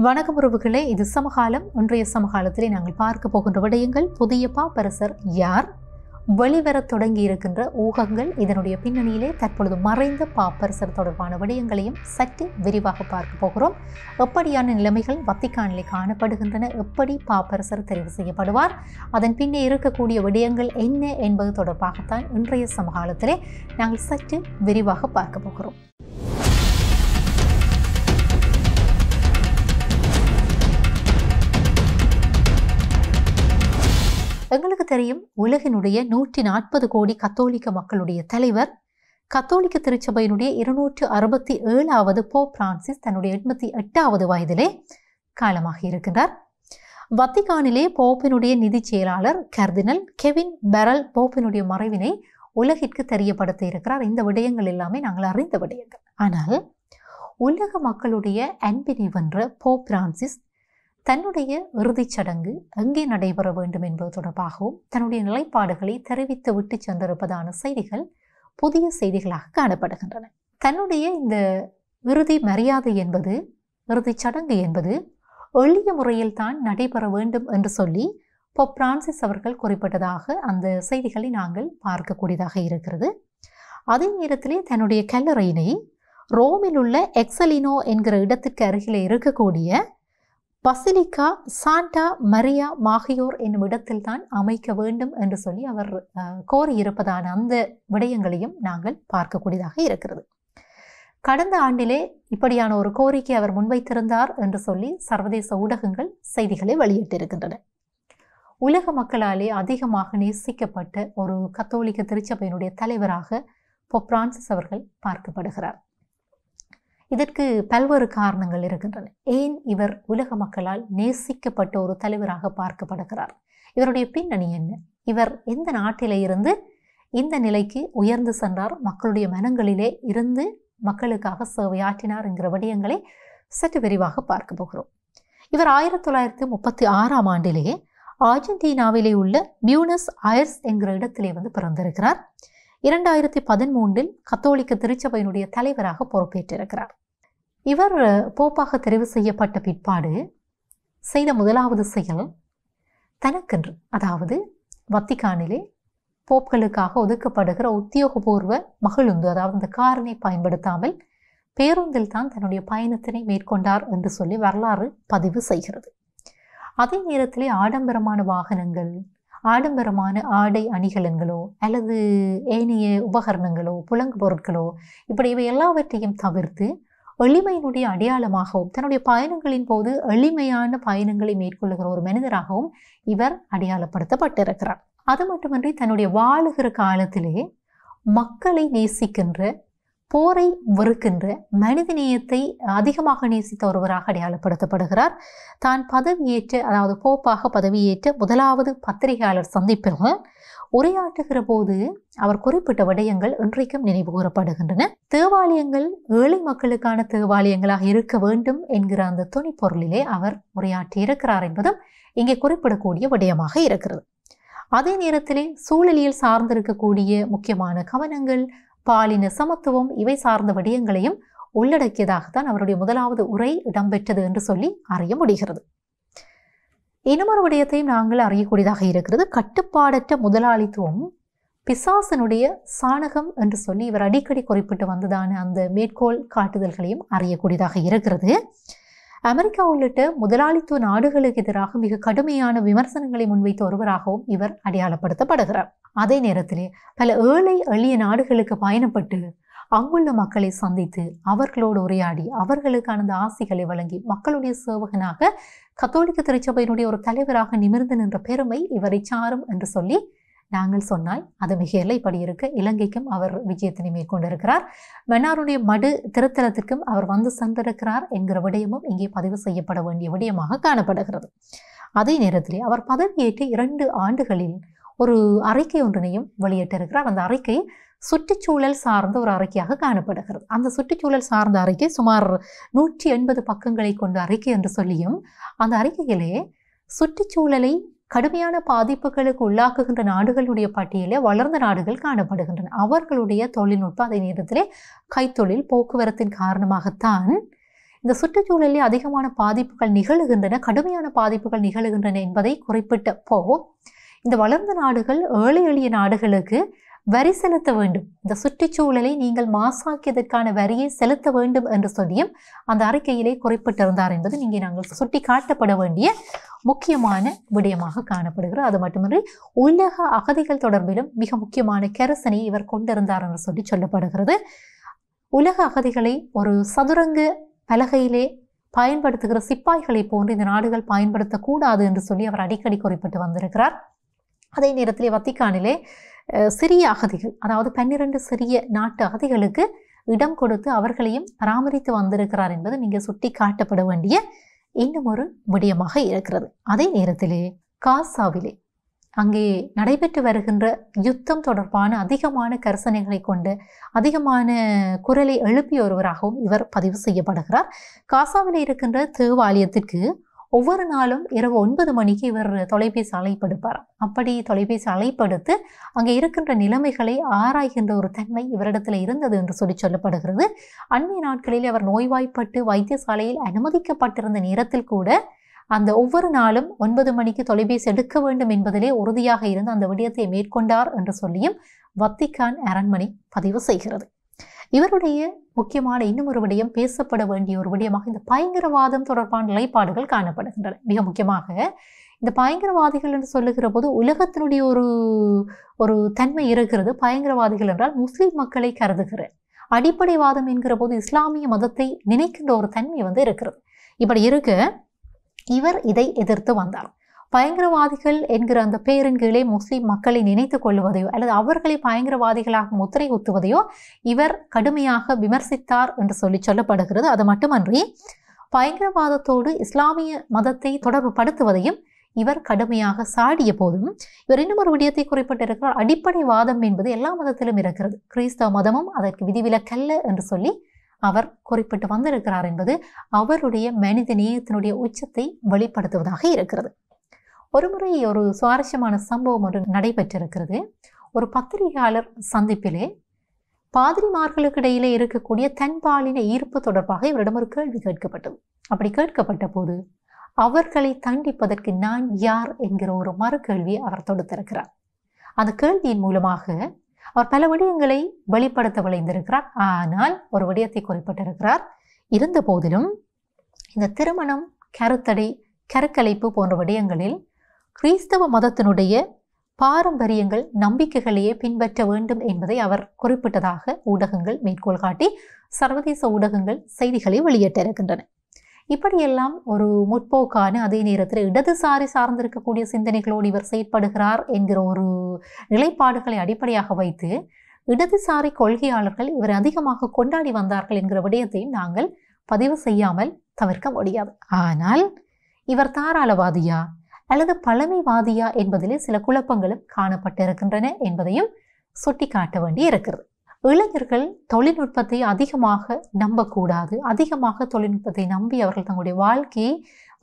வணக்கம் உறவுகளே, இது சமகாலம். இன்றைய சமகாலத்திலே நாங்கள் பார்க்க போகின்ற விடயங்கள் புதிய பாப்பரசர் யார், வெளிவரத் தொடங்கி இருக்கின்ற ஊகங்கள், இதனுடைய பின்னணியிலே தற்பொழுது மறைந்த பாப்பரசர் தொடர்பான விடயங்களையும் சற்று விரிவாக பார்க்க போகிறோம். எப்படியான நிலைமைகள் வத்திக்கானிலே காணப்படுகின்றன, எப்படி பாப்பரசர் தெரிவு செய்யப்படுவார், அதன் பின்னே இருக்கக்கூடிய விடயங்கள் என்ன என்பது தொடர்பாகத்தான் இன்றைய சமகாலத்திலே நாங்கள் சற்று விரிவாக பார்க்க போகிறோம். எங்களுக்கு தெரியும், உலகினுடைய 140 கோடி கத்தோலிக்க மக்களுடைய தலைவர், கத்தோலிக்க திருச்சபையினுடைய 267வது போப் பிரான்சிஸ் தன்னுடைய 88வது வயதிலே காலமாக இருக்கின்றார். வத்திக்கானிலே போப்பினுடைய நிதி செயலாளர் கர்தினல் கெவின் பெரல் போப்பினுடைய மறைவினை உலகிற்கு தெரியப்படுத்த இருக்கிறார். இந்த விடயங்கள் எல்லாமே நாங்கள் அறிந்த விடயங்கள். ஆனால் உலக மக்களுடைய அன்பினை வென்ற போப் பிரான்சிஸ் தன்னுடைய இறுதிச் சடங்கு எங்கே நடைபெற வேண்டும் என்பது தொடர்பாகவும் தன்னுடைய நிலைப்பாடுகளை தெரிவித்து விட்டு சென்றிருப்பதான செய்திகள் புதிய செய்திகளாக காணப்படுகின்றன. தன்னுடைய இந்த இறுதி மரியாதை என்பது, இறுதிச் சடங்கு என்பது எளிய முறையில் தான் நடைபெற வேண்டும் என்று சொல்லி போப் பிரான்சிஸ் அவர்கள் குறிப்பிட்டதாக அந்த செய்திகளை நாங்கள் பார்க்கக்கூடியதாக இருக்கிறது. அதே நேரத்திலே தன்னுடைய கல்லறையினை ரோமில் உள்ள எக்ஸலினோ என்கிற இடத்திற்கு அருகிலே இருக்கக்கூடிய பசிலிக்கா சாண்டா மரியா மாகியோர் என்னும் இடத்தில் தான் அமைக்க வேண்டும் என்று சொல்லி அவர் கோரியிருப்பதான அந்த விடயங்களையும் நாங்கள் பார்க்கக்கூடியதாக இருக்கிறது. கடந்த ஆண்டிலே இப்படியான ஒரு கோரிக்கை அவர் முன்வைத்திருந்தார் என்று சொல்லி சர்வதேச ஊடகங்கள் செய்திகளை வெளியிட்டிருக்கின்றன. உலக மக்களாலே அதிகமாக நேசிக்கப்பட்ட ஒரு கத்தோலிக்க திருச்சபையினுடைய தலைவராக போப் பிரான்சிஸ் அவர்கள் பார்க்கப்படுகிறார். இதற்கு பல்வேறு காரணங்கள் இருக்கின்றன. ஏன் இவர் உலக மக்களால் நேசிக்கப்பட்ட ஒரு தலைவராக பார்க்கப்படுகிறார்? இவருடைய பின்னணி என்ன? இவர் எந்த நாட்டிலே இருந்து இந்த நிலைக்கு உயர்ந்து சென்றார், மக்களுடைய மனங்களிலே இருந்து மக்களுக்காக சேவையாற்றினார் என்கிற விடயங்களை சற்று விரிவாக பார்க்க போகிறோம். இவர் 1936ஆம் ஆண்டிலே ஆர்ஜென்டினாவிலே உள்ள பியூனஸ் ஐர்ஸ் என்கிற இடத்திலே பிறந்திருக்கிறார். 2013 கத்தோலிக்க திருச்சபையினுடைய தலைவராக பொறுப்பேற்றிருக்கிறார். இவர் போப்பாக தெரிவு செய்யப்பட்ட பிற்பாடு செய்த முதலாவது செயல், தனக்கென்று, அதாவது வத்திக்கானிலே போப்களுக்காக ஒதுக்கப்படுகிற உத்தியோகபூர்வ மகிழுந்து, அதாவது இந்த காரினை பயன்படுத்தாமல் பேருந்தில் தான் தன்னுடைய பயணத்தினை மேற்கொண்டார் என்று சொல்லி வரலாறு பதிவு செய்கிறது. அதே நேரத்திலே ஆடம்பரமான வாகனங்கள், ஆடம்பரமான ஆடை அணிகலன்களோ அல்லது ஏனைய உபகரணங்களோ புலங்கு பொருட்களோ இப்படி இவை எல்லாவற்றையும் தவிர்த்து எளிமையினுடைய அடையாளமாகவும் தன்னுடைய பயணங்களின் போது எளிமையான பயணங்களை மேற்கொள்ளுகிற ஒரு மனிதராகவும் இவர் அடையாளப்படுத்தப்பட்டிருக்கிறார். அது மட்டுமின்றி தன்னுடைய வாழுகிற காலத்திலே மக்களை நேசிக்கின்ற, போரை வெறுக்கின்ற, மனிதநேயத்தை அதிகமாக நேசித்த ஒருவராக அடையாளப்படுத்தப்படுகிறார். தான் பதவியேற்ற, அதாவது போப்பாக பதவியேற்ற முதலாவது பத்திரிகையாளர் சந்திப்பில் உரையாற்றுகிற போது அவர் குறிப்பிட்ட விடயங்கள் இன்றைக்கும் நினைவு கூறப்படுகின்றன. தேவாலயங்கள் ஏழை மக்களுக்கான தேவாலயங்களாக இருக்க வேண்டும் என்கிற அந்த துணிப்பொருளிலே அவர் உரையாற்றி இருக்கிறார் என்பதும் இங்கே குறிப்பிடக்கூடிய விடயமாக இருக்கிறது. அதே நேரத்திலே சூழலியல் சார்ந்திருக்கக்கூடிய முக்கியமான கவனங்கள், பாலின சமத்துவம், இவை சார்ந்த விடயங்களையும் உள்ளடக்கியதாகத்தான் அவருடைய முதலாவது உரை இடம்பெற்றது என்று சொல்லி அறிய முடிகிறது. இன்னொரு விடயத்தையும் நாங்கள் அறியக்கூடியதாக இருக்கிறது. கட்டுப்பாடற்ற முதலாளித்துவம் பிசாசனுடைய சாணகம் என்று சொல்லி இவர் அடிக்கடி குறிப்பிட்டு வந்ததான அந்த மேற்கோள் காட்டுதல்களையும் அறியக்கூடியதாக இருக்கிறது. அமெரிக்கா உள்ளிட்ட முதலாளித்துவ நாடுகளுக்கு எதிராக மிக கடுமையான விமர்சனங்களை முன்வைத்த ஒருவராகவும் இவர் அடையாளப்படுத்தப்படுகிறார். அதே நேரத்திலே பல ஏழை எளிய நாடுகளுக்கு பயணப்பட்டு அங்குள்ள மக்களை சந்தித்து அவர்களோடு உரையாடி அவர்களுக்கான அந்த ஆசிகளை வழங்கி மக்களுடைய சேவகனாக கத்தோலிக்க திருச்சபையினுடைய ஒரு தலைவராக நிமிர்ந்து நின்ற பெருமை இவரை சாரும் என்று சொல்லி நாங்கள் சொன்னால் அது மிகையில்லை. இப்படி இருக்க இலங்கைக்கும் அவர் விஜயத்தினை மேற்கொண்டிருக்கிறார். மன்னாருடைய மடு திருத்தலத்திற்கும் அவர் வந்து சென்றிருக்கிறார் என்கிற விடயமும் இங்கே பதிவு செய்யப்பட வேண்டிய விடயமாக காணப்படுகிறது. அதே நேரத்திலே அவர் பதவியேற்று 2 ஆண்டுகளில் ஒரு அறிக்கை ஒன்றினையும் வெளியிட்டிருக்கிறார். அந்த அறிக்கை சுற்றுச்சூழல் சார்ந்த ஒரு அறிக்கையாக காணப்படுகிறது. அந்த சுற்றுச்சூழல் சார்ந்த அறிக்கை சுமார் 180 பக்கங்களை கொண்ட அறிக்கை என்று சொல்லியும் அந்த அறிக்கையிலே சுற்றுச்சூழலை கடுமையான பாதிப்புகளுக்கு உள்ளாக்குகின்ற நாடுகளுடைய பட்டியலே வளர்ந்த நாடுகள் காணப்படுகின்றன. அவர்களுடைய தொழில்நுட்ப, அதே நேரத்திலே கைத்தொழில், போக்குவரத்தின் காரணமாகத்தான் இந்த சுற்றுச்சூழலில் அதிகமான பாதிப்புகள் நிகழுகின்றன, கடுமையான பாதிப்புகள் நிகழுகின்றன என்பதை குறிப்பிட்ட போ இந்த வளர்ந்த நாடுகள் ஏழை எளிய நாடுகளுக்கு வரி செலுத்த வேண்டும், இந்த சுற்றுச்சூழலை நீங்கள் மாசாக்கியதற்கான வரியை செலுத்த வேண்டும் என்று சொல்லியும் அந்த அறிக்கையிலே குறிப்பிட்டிருந்தார் என்பது இங்கே நாங்கள் சுட்டி காட்டப்பட வேண்டிய முக்கியமான விடயமாக காணப்படுகிறது. அது மட்டுமின்றி உலக அகதிகள் தொடர்பிலும் மிக முக்கியமான கரிசனை இவர் கொண்டிருந்தார் என்று சொல்லி சொல்லப்படுகிறது. உலக அகதிகளை ஒரு சதுரங்க பலகையிலே பயன்படுத்துகிற சிப்பாய்களை போன்று இந்த நாடுகள் பயன்படுத்தக்கூடாது என்று சொல்லி அவர் அடிக்கடி குறிப்பிட்டு வந்திருக்கிறார். அதே நேரத்திலே வத்திக்கானிலே சிறிய அகதிகள், அதாவது 12 சிறிய நாட்டு அகதிகளுக்கு இடம் கொடுத்து அவர்களையும் பராமரித்து வந்திருக்கிறார் என்பது இங்கே சுட்டி காட்டப்பட வேண்டிய இன்னும் ஒரு விடயமாக இருக்கிறது. அதே நேரத்திலே காசாவிலே அங்கே நடைபெற்று வருகின்ற யுத்தம் தொடர்பான அதிகமான கரிசனைகளை கொண்டு அதிகமான குரலை எழுப்பிய ஒருவராகவும் இவர் பதிவு செய்யப்படுகிறார். காசாவில் இருக்கின்ற தேவாலயத்திற்கு ஒவ்வொரு நாளும் இரவு 9 மணிக்கு இவர் தொலைபேசி அழைப்படுப்பார். அப்படி தொலைபேசி அழைப்படுத்து அங்கே இருக்கின்ற நிலைமைகளை ஆராய்கின்ற ஒரு தன்மை இவரிடத்தில் இருந்தது என்று சொல்லப்படுகிறது. அண்மைய நாட்களில் அவர் நோய்வாய்ப்பட்டு வைத்தியசாலையில் அனுமதிக்கப்பட்டிருந்த நேரத்தில் கூட அந்த ஒவ்வொரு நாளும் 9 மணிக்கு தொலைபேசி எடுக்க வேண்டும் என்பதிலே உறுதியாக இருந்து அந்த விடயத்தை மேற்கொண்டார் என்று சொல்லியும் வத்திக்கான் அரண்மனை பதிவு செய்கிறது. இவருடைய முக்கியமான இன்னும் ஒரு விடயம், பேசப்பட வேண்டிய ஒரு விடயமாக இந்த பயங்கரவாதம் தொடர்பான நிலைப்பாடுகள் காணப்படுகின்றன. மிக முக்கியமாக இந்த பயங்கரவாதிகள் என்று சொல்லுகிற போது உலகத்தினுடைய ஒரு தன்மை இருக்கிறது. பயங்கரவாதிகள் என்றால் முஸ்லிம் மக்களை கருதுகிற, அடிப்படைவாதம் என்கிற போது இஸ்லாமிய மதத்தை நினைக்கின்ற ஒரு தன்மை இருக்கிறது. இப்படி இருக்க இவர் இதை எதிர்த்து வந்தார். பயங்கரவாதிகள் என்கிற அந்த பெயரின் கீழே முஸ்லிம் மக்களை நினைத்து கொள்வதையோ அல்லது அவர்களை பயங்கரவாதிகளாக முத்திரை குத்துவதையோ இவர் கடுமையாக விமர்சித்தார் என்று சொல்லப்படுகிறது. அது மட்டுமன்றி பயங்கரவாதத்தோடு இஸ்லாமிய மதத்தை தொடர்பு படுத்துவதையும் இவர் கடுமையாக சாடிய போதும் இவர் இன்னும் ஒரு விடயத்தை குறிப்பிட்டிருக்கிறார். அடிப்படைவாதம் என்பது எல்லா மதத்திலும் இருக்கிறது, கிறிஸ்தவ மதமும் அதற்கு விதிவிலக்கல்ல என்று சொல்லி அவர் குறிப்பிட்டு வந்திருக்கிறார் என்பது அவருடைய மனித நேயத்தினுடைய உச்சத்தை வெளிப்படுத்துவதாக இருக்கிறது. ஒருமுறை ஒரு சுவாரஸ்யமான சம்பவம் ஒன்று நடைபெற்றிருக்கிறது. ஒரு பத்திரிகையாளர் சந்திப்பிலே பாதிரிமார்களுக்கு இடையிலே இருக்கக்கூடிய தன்பாலின ஈர்ப்பு தொடர்பாக இவரிடம் ஒரு கேள்வி கேட்கப்பட்டது. அப்படி கேட்கப்பட்ட போது அவர்களை தண்டிப்பதற்கு நான் யார் என்கிற ஒரு மறு கேள்வியை அவர் தொடுத்திருக்கிறார். அந்த கேள்வியின் மூலமாக அவர் பல விடயங்களை வெளிப்படுத்த விளைந்திருக்கிறார். ஆனால் ஒரு விடயத்தை குறிப்பிட்டிருக்கிறார். இருந்த போதிலும் இந்த திருமணம், கருத்தடை, கருக்கலைப்பு போன்ற விடயங்களில் கிறிஸ்தவ மதத்தினுடைய பாரம்பரியங்கள், நம்பிக்கைகளையே பின்பற்ற வேண்டும் என்பதை அவர் குறிப்பிட்டதாக ஊடகங்கள் மேற்கோள் காட்டி சர்வதேச ஊடகங்கள் செய்திகளை வெளியிட்டிருக்கின்றன. இப்படியெல்லாம் ஒரு முற்போக்கான, அதே நேரத்தில் இடதுசாரி சார்ந்திருக்கக்கூடிய சிந்தனைகளோடு இவர் செயற்படுகிறார் என்கிற ஒரு நிலைப்பாடுகளை அடிப்படையாக வைத்து இடதுசாரி கொள்கையாளர்கள் இவர் அதிகமாக கொண்டாடி வந்தார்கள் என்கிற விடயத்தையும் நாங்கள் பதிவு செய்யாமல் தவிர்க்க முடியாது. ஆனால் இவர் தாராளவாதியா அல்லது பழமைவாதியா என்பதிலே சில குழப்பங்களும் காணப்பட்டிருக்கின்றன என்பதையும் சுட்டி காட்ட வேண்டி இருக்கிறது. இளைஞர்கள் தொழில்நுட்பத்தை அதிகமாக நம்பக்கூடாது, அதிகமாக தொழில்நுட்பத்தை நம்பி அவர்கள் தங்களுடைய வாழ்க்கையை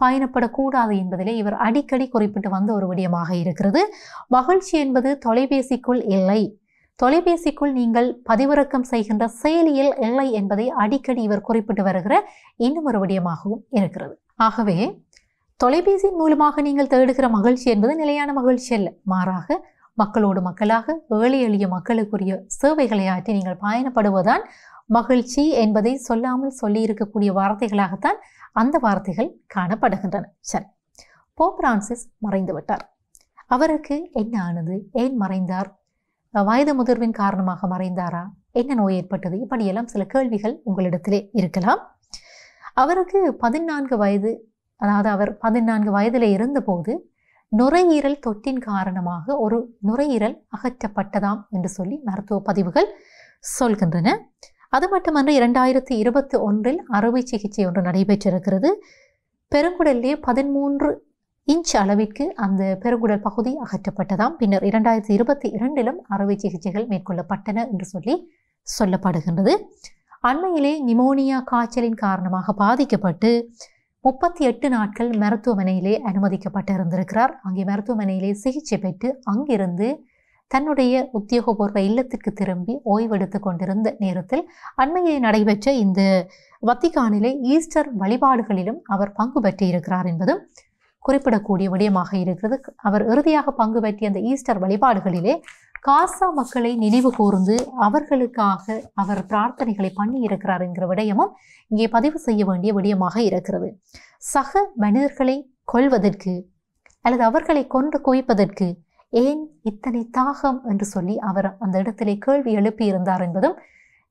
பயணப்படக்கூடாது என்பதிலே இவர் அடிக்கடி குறிப்பிட்டு வந்த ஒரு விடயமாக இருக்கிறது. மகிழ்ச்சி என்பது தொலைபேசிக்குள் இல்லை, தொலைபேசிக்குள் நீங்கள் பதிவிறக்கம் செய்கின்ற செயலியில் இல்லை என்பதை அடிக்கடி இவர் குறிப்பிட்டு வருகிற இன்னும் ஒரு விடயமாகவும் இருக்கிறது. ஆகவே தொலைபேசியின் மூலமாக நீங்கள் தேடுகிற மகிழ்ச்சி என்பது நிலையான மகிழ்ச்சி அல்ல, மாறாக மக்களோடு மக்களாக ஏழை எளிய மக்களுக்குரிய சேவைகளை ஆற்றி நீங்கள் பயணப்படுவதுதான் மகிழ்ச்சி என்பதை சொல்லாமல் சொல்லி இருக்கக்கூடிய வார்த்தைகளாகத்தான் அந்த வார்த்தைகள் காணப்படுகின்றன. சரி, போப் பிரான்சிஸ் மறைந்து விட்டார். அவருக்கு என்ன ஆனது, ஏன் மறைந்தார், வயது முதிர்வின் காரணமாக மறைந்தாரா, என்ன நோய் ஏற்பட்டது, இப்படியெல்லாம் சில கேள்விகள் உங்களிடத்திலே இருக்கலாம். அவருக்கு 14 வயது, அதாவது அவர் 14 வயதில் இருந்தபோது நுரையீரல் தொற்றின் காரணமாக ஒரு நுரையீரல் அகற்றப்பட்டதாம் என்று சொல்லி மருத்துவ பதிவுகள் சொல்கின்றன. அது மட்டுமன்று 2021 அறுவை சிகிச்சை ஒன்று நடைபெற்றிருக்கிறது. பெருங்குடலிலே 13 இன்ச் அளவிற்கு அந்த பெருங்குடல் பகுதி அகற்றப்பட்டதாம். பின்னர் 2022 அறுவை சிகிச்சைகள் மேற்கொள்ளப்பட்டன என்று சொல்லப்படுகின்றது. அண்மையிலே நிமோனியா காய்ச்சலின் காரணமாக பாதிக்கப்பட்டு 38 நாட்கள் மருத்துவமனையிலே அனுமதிக்கப்பட்டிருந்திருக்கிறார். அங்கே மருத்துவமனையிலே சிகிச்சை பெற்று அங்கிருந்து தன்னுடைய உத்தியோகபூர்வ இல்லத்திற்கு திரும்பி ஓய்வெடுத்து கொண்டிருந்த நேரத்தில் அண்மையில் நடைபெற்ற இந்த வத்திக்கானிலே ஈஸ்டர் வழிபாடுகளிலும் அவர் பங்கு பெற்றிருக்கிறார் என்பதும் குறிப்பிடக்கூடிய விடயமாக இருக்கிறது. அவர் இறுதியாக பங்கு பெற்றிய அந்த ஈஸ்டர் வழிபாடுகளிலே காசா மக்களை நினைவு கூர்ந்து அவர்களுக்காக அவர் பிரார்த்தனைகளை பண்ணி இருக்கிறார் என்கிற விடயமும் இங்கே பதிவு செய்ய வேண்டிய விடயமாக இருக்கிறது. சக மனிதர்களை கொல்வதற்கு அல்லது அவர்களை கொன்று குவிப்பதற்கு ஏன் இத்தனை தாகம் என்று சொல்லி அவர் அந்த இடத்திலே கேள்வி எழுப்பியிருந்தார் என்பதும்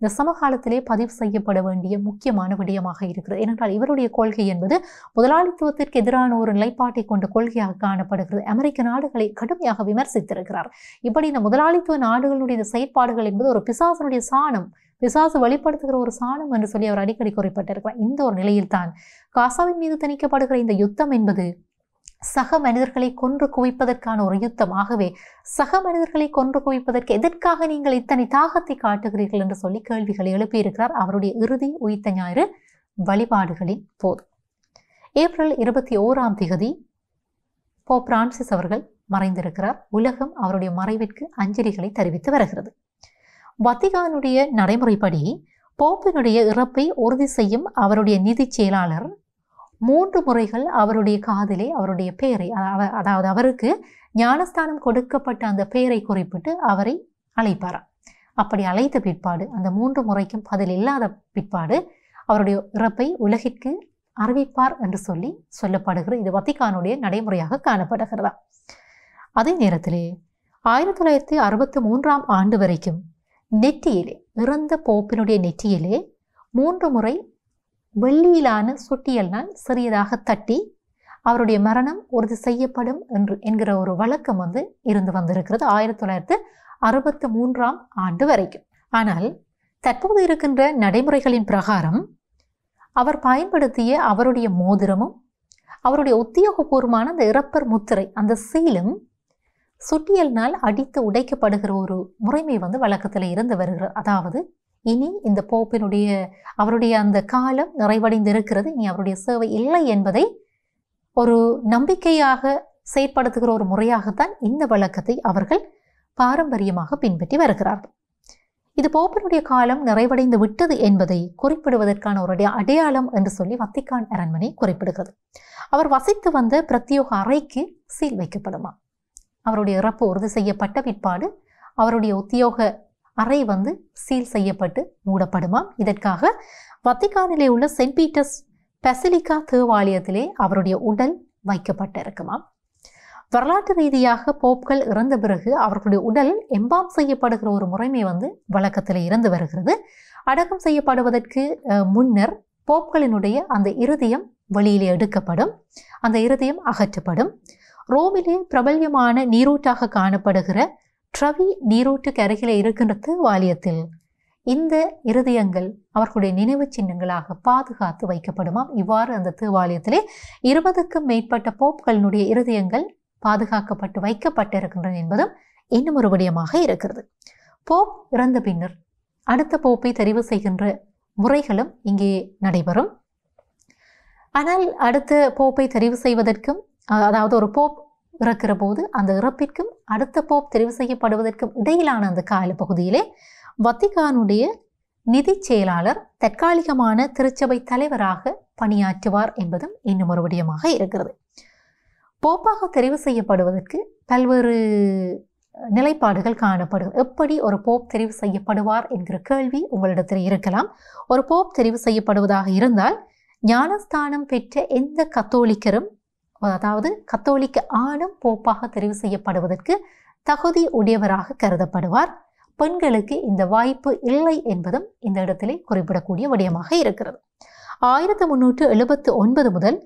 இந்த சமகாலத்திலே பதிவு செய்யப்பட வேண்டிய முக்கியமான விடயமாக இருக்கிறது. ஏனென்றால் இவருடைய கொள்கை என்பது முதலாளித்துவத்திற்கு எதிரான ஒரு நிலைப்பாட்டை கொண்ட கொள்கையாக காணப்படுகிறது. அமெரிக்க நாடுகளை கடுமையாக விமர்சித்திருக்கிறார். இப்படி இந்த முதலாளித்துவ நாடுகளுடைய இந்த செயற்பாடுகள் என்பது ஒரு பிசாசனுடைய சாணம், பிசாசு வெளிப்படுத்துகிற ஒரு சாணம் என்று சொல்லி அவர் அடிக்கடி குறிப்பிட்டிருக்கிறார். இந்த ஒரு நிலையில்தான் காசாவின் மீது திணிக்கப்படுகிற இந்த யுத்தம் என்பது சக மனிதர்களை கொன்று குவிப்பதற்கான ஒரு யுத்தம். ஆகவே சக மனிதர்களை கொன்று குவிப்பதற்கு எதற்காக நீங்கள் இத்தனை தாகத்தை காட்டுகிறீர்கள் என்று சொல்லி கேள்விகளை எழுப்பியிருக்கிறார் அவருடைய இறுதி உயிர்த்த ஞாயிறு வழிபாடுகளின் போது. ஏப்ரல் 21 போப் பிரான்சிஸ் அவர்கள் மறைந்திருக்கிறார். உலகம் அவருடைய மறைவிற்கு அஞ்சலிகளை தெரிவித்து வருகிறது. வத்திகானுடைய நடைமுறைப்படி போப்பினுடைய இறப்பை உறுதி செய்யும் அவருடைய நிதி செயலாளர் 3 முறைகள் அவருடைய காதிலே அவருடைய பெயரை, அதாவது அவருக்கு ஞானஸ்தானம் கொடுக்கப்பட்ட அந்த பெயரை குறிப்பிட்டு அவரை அழைப்பாராம். அப்படி அழைத்த பிற்பாடு அந்த 3 முறைக்கும் பதில் இல்லாத பிற்பாடு அவருடைய இறப்பை உலகிற்கு அறிவிப்பார் என்று சொல்லப்படுகிற இது வத்திக்கானுடைய நடைமுறையாக காணப்படுகிறதா. அதே நேரத்திலே 1963 ஆண்டு வரைக்கும் நெற்றியிலே இறந்த போப்பினுடைய நெற்றியிலே 3 முறை வெள்ளியிலான சுட்டியல்னால் சிறியதாக தட்டி அவருடைய மரணம் உறுதி செய்யப்படும் என்கிற ஒரு வழக்கம் இருந்து வந்திருக்கிறது 1963 ஆண்டு வரைக்கும். ஆனால் தற்போது இருக்கின்ற நடைமுறைகளின் பிரகாரம் அவர் பயன்படுத்திய அவருடைய மோதிரமும் அவருடைய உத்தியோகபூர்வமான அந்த இறப்பர் முத்திரை அந்த சீலும் சுட்டியல்னால் அடித்து உடைக்கப்படுகிற ஒரு முறைமை வழக்கத்தில் இருந்து வருகிறது. அதாவது இனி இந்த போப்பினுடைய அவருடைய அந்த காலம் நிறைவடைந்திருக்கிறது, இனி அவருடைய சேவை இல்லை என்பதை ஒரு நம்பிக்கையாக செயற்படுத்துகிற ஒரு முறையாகத்தான் இந்த வழக்கத்தை அவர்கள் பாரம்பரியமாக பின்பற்றி வருகிறார்கள். இது போப்பினுடைய காலம் நிறைவடைந்து விட்டது என்பதை குறிப்பிடுவதற்கான ஒரு அடையாளம் என்று சொல்லி வத்திக்கான் அரண்மனை குறிப்பிடுகிறது. அவர் வசித்து வந்த பிரத்யோக அறைக்கு சீல் வைக்கப்படுமா. அவருடைய இறப்பு உறுதி செய்யப்பட்ட பிற்பாடு அவருடைய உத்தியோக அறை சீல் செய்யப்பட்டு மூடப்படுமாம். இதற்காக வத்திக்கானிலே உள்ள செயின்ட் பீட்டர்ஸ் பெசிலிக்கா தேவாலயத்திலே அவருடைய உடல் வைக்கப்பட்டிருக்குமாம். வரலாற்று ரீதியாக போப்கள் இறந்த பிறகு அவர்களுடைய உடல் எம்பாம் செய்யப்படுகிற ஒரு முறைமை வழக்கத்தில் இருந்து வருகிறது. அடக்கம் செய்யப்படுவதற்கு முன்னர் போப்களினுடைய அந்த இருதயம் வெளியிலே எடுக்கப்படும், அந்த இருதயம் அகற்றப்படும். ரோமிலே பிரபல்யமான நீரூற்றாக காணப்படுகிற ட்ரவி நீரூற்றுக்கு அருகிலே இருக்கின்ற தேவாலயத்தில் இந்த இருதயங்கள் அவர்களுடைய நினைவு சின்னங்களாக பாதுகாத்து வைக்கப்படுமாம். இவ்வாறு அந்த தேவாலயத்திலே 20க்கும் மேற்பட்ட போப்களினுடைய இருதயங்கள் பாதுகாக்கப்பட்டு வைக்கப்பட்டிருக்கின்றன என்பதும் இன்னும் ஒரு விடயமாக இருக்கிறது. போப் இறந்த பின்னர் அடுத்த போப்பை தெரிவு செய்கின்ற முறைகளும் இங்கே நடைபெறும். ஆனால் அடுத்த போப்பை தெரிவு செய்வதற்கும், அதாவது ஒரு போப் இறக்கிற போது அந்த இறப்பிற்கும் அடுத்த போப் தெரிவு செய்யப்படுவதற்கும் இடையிலான அந்த கால பகுதியிலே வத்திக்கானுடைய நிதி செயலாளர் தற்காலிகமான திருச்சபை தலைவராக பணியாற்றுவார் என்பதும் இன்னும் ஒரு விடயமாக இருக்கிறது. போப்பாக தெரிவு செய்யப்படுவதற்கு பல்வேறு நிலைப்பாடுகள் காணப்படுகிறது. எப்படி ஒரு போப் தெரிவு செய்யப்படுவார் என்கிற கேள்வி உங்களிடத்தில் இருக்கலாம். ஒரு போப் தெரிவு செய்யப்படுவதாக இருந்தால் ஞானஸ்தானம் பெற்ற எந்த கத்தோலிக்கரும், அதாவது கத்தோலிக்க ஆணும் போப்பாக தெரிவு செய்யப்படுவதற்கு தகுதி உடையவராக கருதப்படுவார். பெண்களுக்கு இந்த வாய்ப்பு இல்லை என்பதும் இந்த இடத்திலே குறிப்பிடக்கூடிய விடயமாக இருக்கிறது. 1379 முதல்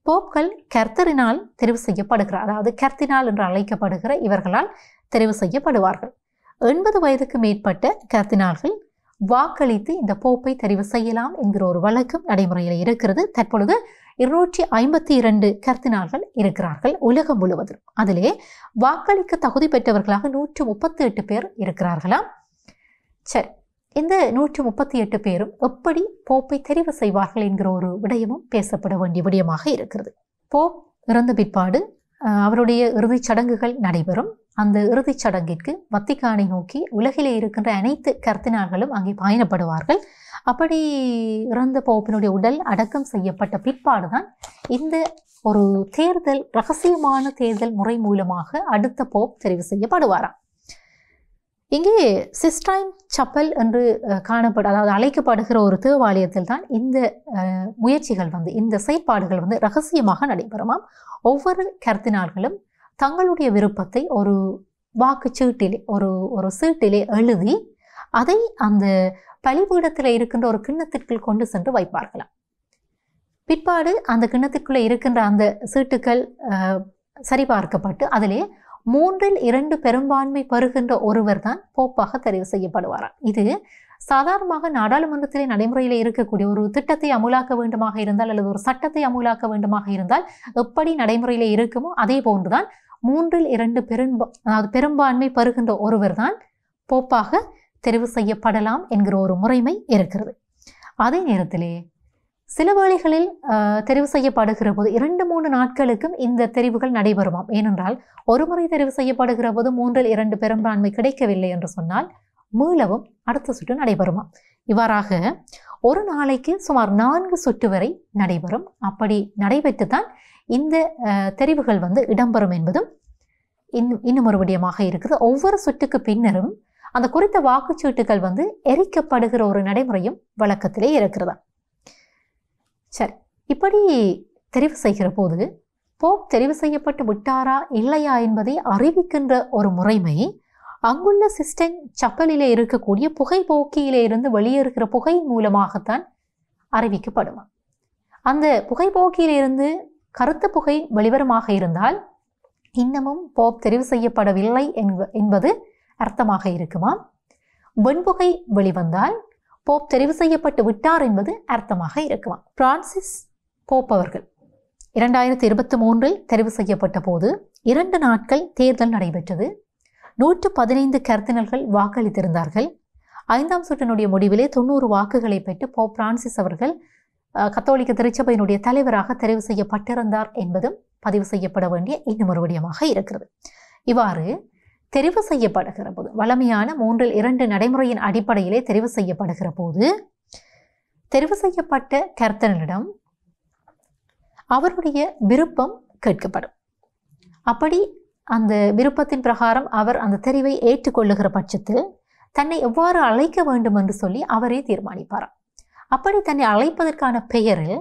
போப்கள் கர்த்தரினால் தெரிவு செய்யப்படுகிறார். அதாவது கர்தினால் என்று அழைக்கப்படுகிற இவர்களால் தெரிவு செய்யப்படுவார்கள். 80 வயதுக்கு மேற்பட்ட கர்தினால்கள் வாக்களித்து இந்த போப்பை தெரிவு செய்யலாம் என்கிற ஒரு வழக்கம் நடைமுறையில் இருக்கிறது. தற்பொழுது 252 கர்தினால்கள் இருக்கிறார்கள் உலகம் முழுவதும். அதிலே வாக்களிக்க தகுதி பெற்றவர்களாக 138 பேர் இருக்கிறார்களாம். சரி, இந்த 138 பேரும் எப்படி போப்பை தெரிவு செய்வார்கள் என்கிற ஒரு விடயமும் பேசப்பட வேண்டிய விடயமாக இருக்கிறது. போப் இறந்த பிற்பாடு அவருடைய இறுதிச் சடங்குகள் நடைபெறும். அந்த இறுதிச் சடங்கிற்கு வத்திக்கானை நோக்கி உலகிலே இருக்கின்ற அனைத்து கர்தினால்களும் அங்கே பயணப்படுவார்கள். அப்படி இறந்த போப்பினுடைய உடல் அடக்கம் செய்யப்பட்ட பிற்பாடுதான் இந்த ஒரு தேர்தல், ரகசியமான தேர்தல் முறை மூலமாக அடுத்த போப் தெரிவு செய்யப்படுவாராம். இங்கே சிஸ்டைன் சப்பல் என்று அதாவது அழைக்கப்படுகிற ஒரு தேவாலயத்தில் தான் இந்த முயற்சிகள் இந்த செயற்பாடுகள் ரகசியமாக நடைபெறுமாம். ஒவ்வொரு கர்தினால்களும் தங்களுடைய விருப்பத்தை ஒரு வாக்குச்சீட்டிலே ஒரு சீட்டிலே எழுதி அதை அந்த பலிபீடத்தில் இருக்கின்ற ஒரு கிண்ணத்திற்குள் கொண்டு சென்று வைப்பார்களாம். பிற்பாடு அந்த கிண்ணத்திற்குள்ளே இருக்கின்ற அந்த சீட்டுக்கள் சரிபார்க்கப்பட்டு அதிலே 3/2 பெரும்பான்மை பெறுகின்ற ஒருவர் தான் போப்பாக தெரிவு செய்யப்படுவாராம். இது சாதாரணமாக நாடாளுமன்றத்திலே நடைமுறையில் இருக்கக்கூடிய ஒரு திட்டத்தை அமுலாக்க வேண்டுமாக இருந்தால் அல்லது ஒரு சட்டத்தை அமுலாக்க வேண்டுமாக இருந்தால் எப்படி நடைமுறையில் இருக்குமோ அதே போன்றுதான் 3/2 அதாவது பெரும்பான்மை பெறுகின்ற ஒருவர் தான் போப்பாக தெரிவு செய்யப்படலாம் என்கிற ஒரு முறைமை இருக்கிறது. அதே நேரத்திலே சில வேளைகளில் தெரிவு செய்யப்படுகிற போது 2-3 நாட்களுக்கும் இந்த தெரிவுகள் நடைபெறுமாம். ஏனென்றால் ஒரு முறை தெரிவு செய்யப்படுகிற போது 3/2 பெரும்பான்மை கிடைக்கவில்லை என்று சொன்னால் மீளவும் அடுத்த சுற்று நடைபெறுமாம். இவ்வாறாக ஒரு நாளைக்கு சுமார் 4 சுற்று வரை நடைபெறும். அப்படி நடைபெற்றுத்தான் இந்த தெரிவுகள் இடம்பெறும் என்பதும் இன்னும் ஒரு விடயமாக இருக்குது. ஒவ்வொரு சுற்றுக்கு பின்னரும் அந்த குறித்த வாக்குச்சீட்டுகள் எரிக்கப்படுகிற ஒரு நடைமுறையும் வழக்கத்திலே இருக்கிறதா. சரி, இப்படி தெரிவு செய்கிற போது போப் தெரிவு செய்யப்பட்டு விட்டாரா இல்லையா என்பதை அறிவிக்கின்ற ஒரு முறைமை அங்குள்ள சிஸ்டைன் சப்பலிலே இருக்கக்கூடிய புகைப்போக்கியிலே இருந்து வெளியேறுகிற புகை மூலமாகத்தான் அறிவிக்கப்படுமா. அந்த புகைப்போக்கியிலிருந்து கருத்த புகை வெளிவரமாக இருந்தால் இன்னமும் போப் தெரிவு செய்யப்படவில்லை என்பது அர்த்தமாக இருக்குமா. வெண்புகை வெளிவந்தால் போப் தெரிவு செய்யப்பட்டு விட்டார் என்பது அர்த்தமாக இருக்குமா. பிரான்சிஸ் போப் அவர்கள் 2023 தெரிவு செய்யப்பட்ட போது 2 நாட்கள் தேர்தல் நடைபெற்றது. 115 கர்தினல்கள் வாக்களித்திருந்தார்கள். 5ஆம் சுற்றினுடைய முடிவிலே 90 வாக்குகளை பெற்று போப் பிரான்சிஸ் அவர்கள் கத்தோலிக்க திருச்சபையினுடைய தலைவராக தெரிவு செய்யப்பட்டிருந்தார் என்பதும் பதிவு செய்யப்பட வேண்டிய இன்னும் ஒரு விடயமாக இருக்கிறது. இவ்வாறு தெரிவு செய்யப்படுகிற போது வழமையான 3/2 நடைமுறையின் அடிப்படையிலே தெரிவு செய்யப்படுகிற போது தெரிவு செய்யப்பட்ட கர்தினலிடம் அவருடைய விருப்பம் கேட்கப்படும். அப்படி அந்த விருப்பத்தின் பிரகாரம் அவர் அந்த தெரிவை ஏற்றுக்கொள்ளுகிற பட்சத்தில் தன்னை எவ்வாறு அழைக்க வேண்டும் என்று சொல்லி அவரே தீர்மானிப்பாராம். அப்படி தன்னை அழைப்பதற்கான பெயரில்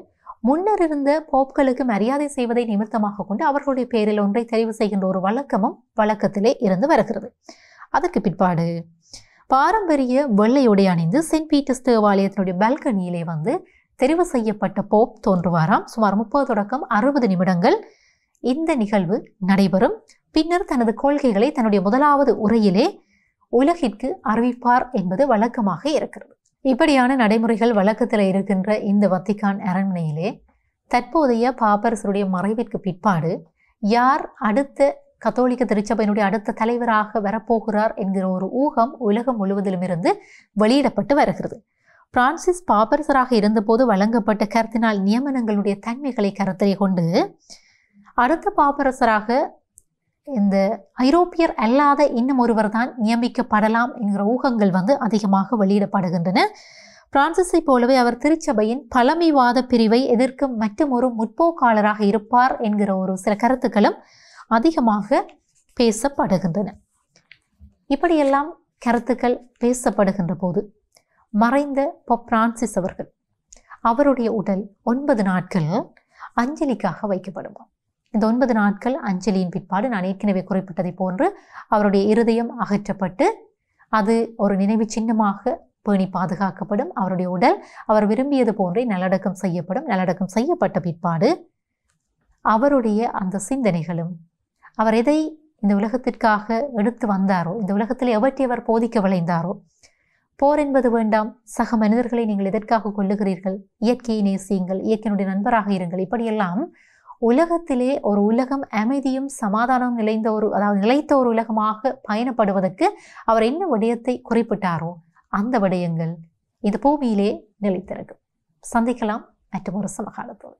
முன்னர் இருந்த போப்களுக்கு மரியாதை செய்வதை நிமித்தமாக கொண்டு அவர்களுடைய பெயரில் ஒன்றை தெரிவு செய்கின்ற ஒரு வழக்கமும் வழக்கத்திலே இருந்து வருகிறது. அதற்கு பிற்பாடு பாரம்பரிய வெள்ளை உடை அணிந்து செயின்ட் பீட்டர்ஸ் தேவாலயத்தினுடைய பால்கனியிலே தெரிவு செய்யப்பட்ட போப் தோன்றுவாராம். சுமார் 30 தொடக்கம் 60 நிமிடங்கள் இந்த நிகழ்வு நடைபெறும். பின்னர் தனது கொள்கைகளை தன்னுடைய முதலாவது உரையிலே உலகிற்கு அறிவிப்பார் என்பது வழக்கமாக இருக்கிறது. இப்படியான நடைமுறைகள் வழக்கத்தில் இருக்கின்ற இந்த வத்திக்கான் அரண்மனையிலே தற்போதைய பாப்பரசருடைய மறைவிற்கு பிற்பாடு யார் அடுத்த கத்தோலிக்க திருச்சபையினுடைய அடுத்த தலைவராக வரப்போகிறார் என்கிற ஒரு ஊகம் உலகம் முழுவதிலும் இருந்து வெளியிடப்பட்டு வருகிறது. பிரான்சிஸ் பாப்பரசராக இருந்தபோது வழங்கப்பட்ட கர்தினால் நியமனங்களுடைய தன்மைகளை கருத்திலே கொண்டு அடுத்த பாப்பரசராக இந்த ஐரோப்பியர் அல்லாத இன்னும் ஒருவர் தான் நியமிக்கப்படலாம் என்கிற ஊகங்கள் அதிகமாக வெளியிடப்படுகின்றன. பிரான்சிஸை போலவே அவர் திருச்சபையின் பழமைவாத பிரிவை எதிர்க்கும் மற்றும் ஒரு முற்போக்காளராக இருப்பார் என்கிற ஒரு சில கருத்துக்களும் அதிகமாக பேசப்படுகின்றன. இப்படியெல்லாம் கருத்துக்கள் பேசப்படுகின்ற போது மறைந்த போப் பிரான்சிஸ் அவருடைய உடல் 9 நாட்கள் அஞ்சலிக்காக வைக்கப்படுமா. இந்த 9 நாட்கள் அஞ்சலியின் பிற்பாடு நான் ஏற்கனவே குறிப்பிட்டதை போன்று அவருடைய இருதயம் அகற்றப்பட்டு அது ஒரு நினைவு சின்னமாக பேணி பாதுகாக்கப்படும். அவருடைய உடல் அவர் விரும்பியது போன்றே நல்லடக்கம் செய்யப்படும். நல்லடக்கம் செய்யப்பட்ட பிற்பாடு அவருடைய அந்த சிந்தனைகளும் அவர் எதை இந்த உலகத்திற்காக எடுத்து வந்தாரோ, இந்த உலகத்தில் எவற்றை அவர் போதிக்க விளைந்தாரோ, போர் என்பது வேண்டாம், சக மனிதர்களை நீங்கள் எதற்காக கொள்ளுகிறீர்கள், இயற்கையை நேசியுங்கள், இயற்கையினுடைய நண்பராக இருங்கள், இப்படியெல்லாம் உலகத்திலே ஒரு உலகம் அமைதியும் சமாதானம் நிலைத்த ஒரு உலகமாக பயணப்படுவதற்கு அவர் என்ன விடயத்தை குறிப்பிட்டாரோ அந்த விடயங்கள் இந்த பூமியிலே நிலைத்திருக்கும். சந்திக்கலாம் மற்றொரு சமகாலத்தோடு.